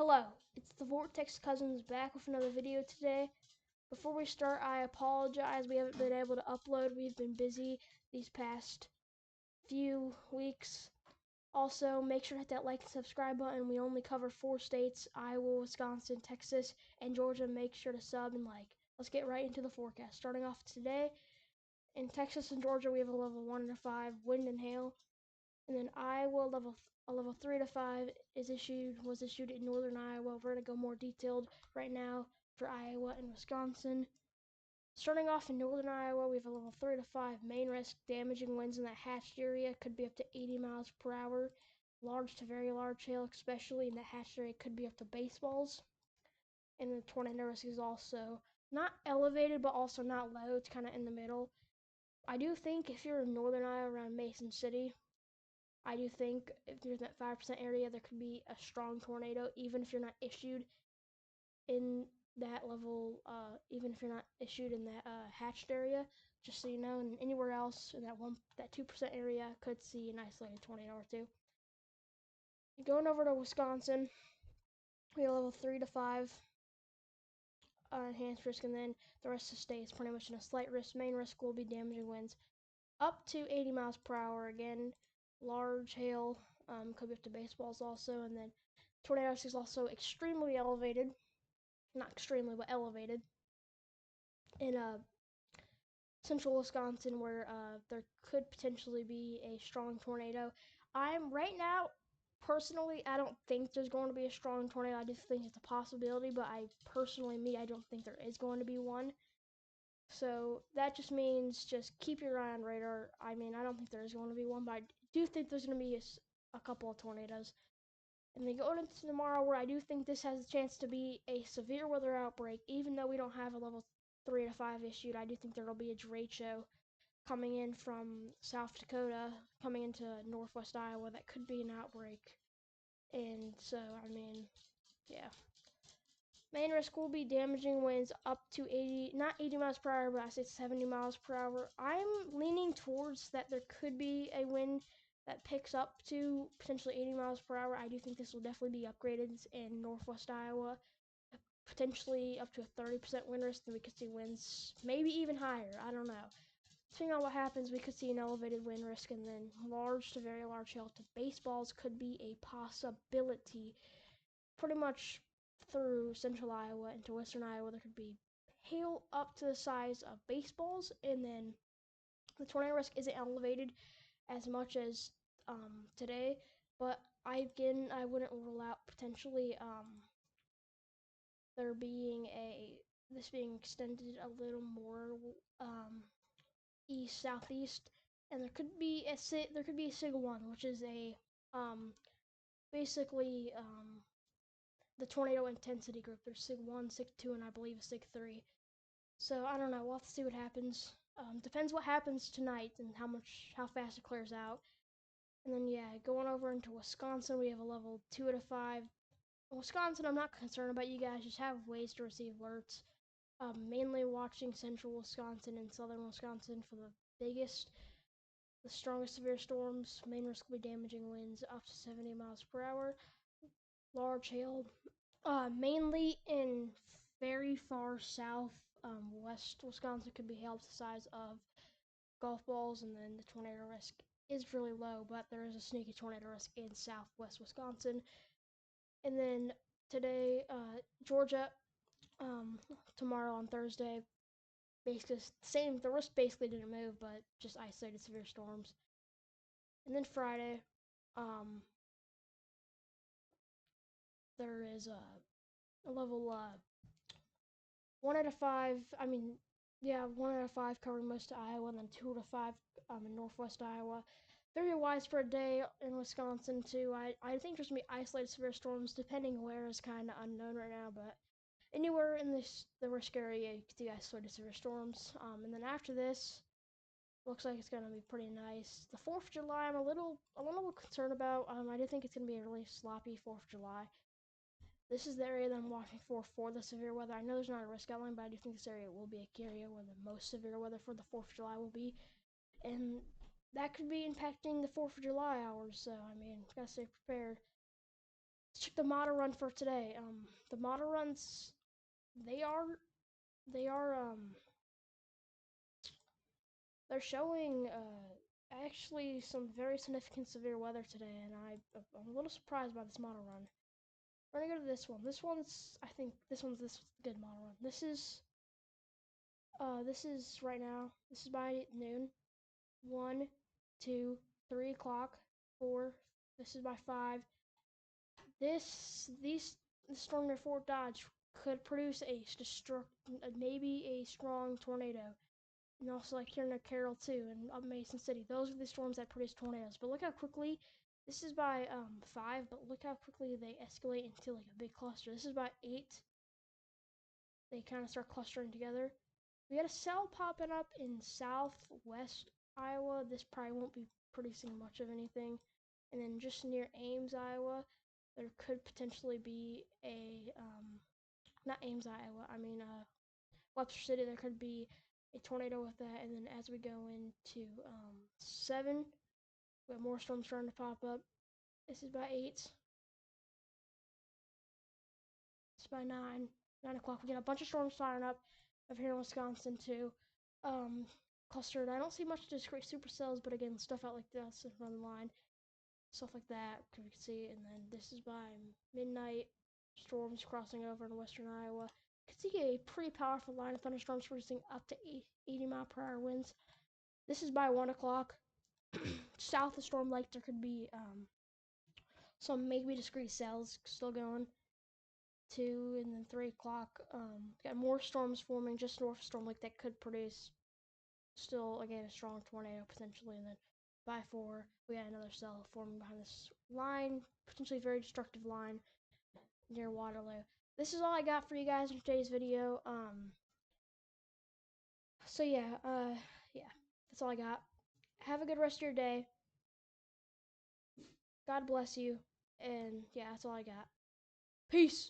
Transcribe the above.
Hello, it's the VortexCousins back with another video today. Before we start, I apologize we haven't been able to upload. We've been busy these past few weeks. Also, make sure to hit that like and subscribe button. We only cover 4 states: Iowa, Wisconsin, Texas, and Georgia. Make sure to sub and like. Let's get right into the forecast. Starting off today, in Texas and Georgia, we have a level 1 to 5 wind and hail. And then Iowa, a level 3 to 5 was issued in northern Iowa. We're going to go more detailed right now for Iowa and Wisconsin. Starting off in northern Iowa, we have a level 3 to 5 main risk. Damaging winds in that hatched area could be up to 80 miles per hour. Large to very large hail, especially in that hatched area, could be up to baseballs. And the tornado risk is also not elevated, but also not low. It's kind of in the middle. I do think if you're in northern Iowa around Mason City, I do think if you're in that 5% area, there could be a strong tornado, even if you're not issued in that level, even if you're not issued in that hatched area, just so you know. And anywhere else in that 2% area could see an isolated tornado or two. Going over to Wisconsin, we have level 3 to 5 enhanced risk, and then the rest of the state is pretty much in a slight risk. Main risk will be damaging winds up to 80 miles per hour. Again, large hail, could be up to baseballs also. And then tornado risk is also extremely elevated, not extremely, but elevated in central Wisconsin, where there could potentially be a strong tornado. Right now, personally, I don't think there's going to be a strong tornado. I just think it's a possibility, but I don't think there is going to be one. So that just means just keep your eye on radar. I don't think there is going to be one, but I do think there's going to be a couple of tornadoes. And then going into tomorrow, where I do think this has a chance to be a severe weather outbreak, even though we don't have a level 3 to 5 issued. I do think there will be a derecho coming in from South Dakota, coming into northwest Iowa. That could be an outbreak. And so, yeah. Main risk will be damaging winds up to 80, not 80 miles per hour, but I say 70 miles per hour. I'm leaning towards that there could be a wind that picks up to potentially 80 miles per hour. I do think this will definitely be upgraded in northwest Iowa, potentially up to a 30% wind risk. Then we could see winds maybe even higher. I don't know. Depending on what happens, we could see an elevated wind risk, and then large to very large hail to baseballs could be a possibility. Pretty much through central Iowa into western Iowa, there could be hail up to the size of baseballs, and then the tornado risk isn't elevated as much as today, but I wouldn't rule out potentially this being extended a little more east southeast, and there could be a SIG 1, which is a basically the tornado intensity group. There's SIG 1, SIG 2, and I believe SIG 3. So I don't know. We'll have to see what happens. Depends what happens tonight and how fast it clears out. And then going over into Wisconsin, we have a level 2 to 5. Wisconsin, I'm not concerned about. You guys just have ways to receive alerts. Mainly watching central Wisconsin and southern Wisconsin for the strongest severe storms. Main risk will be damaging winds up to 70 miles per hour. Large hail, mainly in very far south, west Wisconsin, could be hail to the size of golf balls, and then the tornado risk is really low, but there is a sneaky tornado risk in southwest Wisconsin. And then today, Georgia, tomorrow on Thursday, basically same. The risk basically didn't move, but just isolated severe storms. And then Friday, there is a level 1 out of 5. 1 out of 5 covering most of Iowa, and then 2 out of 5 in northwest Iowa. Very widespread day in Wisconsin too. I think there's gonna be isolated severe storms, depending where is kind of unknown right now, but anywhere in the risk area, you can see isolated severe storms. And then after this, looks like it's gonna be pretty nice. The 4th of July, I'm a little concerned about. I do think it's gonna be a really sloppy 4th of July. This is the area that I'm watching for the severe weather. I know there's not a risk outline, but I do think this area will be a area where the most severe weather for the 4th of July will be. And that could be impacting the 4th of July hours, so, gotta stay prepared. Let's check the model run for today. The model runs, they are they are they're showing actually some very significant severe weather today, and I'm a little surprised by this model run. We're gonna go to this one. I think this good model run. This is right now. This is by noon. 1, 2, 3 o'clock. 4. This is by 5. This storm near Fort Dodge could produce maybe a strong tornado, and also like here near Carroll too, and up Mason City. Those are the storms that produce tornadoes. But look how quickly. This is by 5, but look how quickly they escalate into like a big cluster. This is by 8. They kind of start clustering together. We had a cell popping up in southwest Iowa. This probably won't be producing much of anything. And then just near Ames, Iowa, there could potentially be not Ames, Iowa, I mean Webster City, there could be a tornado with that. And then as we go into 7, we have more storms starting to pop up. This is by 8. It's by 9 o'clock. We get a bunch of storms starting up over here in Wisconsin too. Clustered. I don't see much discrete supercells, but again, stuff out like this on the line, stuff like that, we can see. And then this is by midnight. Storms crossing over in western Iowa. You can see a pretty powerful line of thunderstorms producing up to 80-mile-per-hour winds. This is by 1 o'clock. South of Storm Lake, there could be some maybe discrete cells still going. 2 and then 3 o'clock. Got more storms forming just north of Storm Lake that could produce still again a strong tornado potentially. And then by 4, we got another cell forming behind this line, potentially very destructive line near Waterloo. This is all I got for you guys in today's video. So yeah, that's all I got. Have a good rest of your day. God bless you. And yeah, that's all I got. Peace.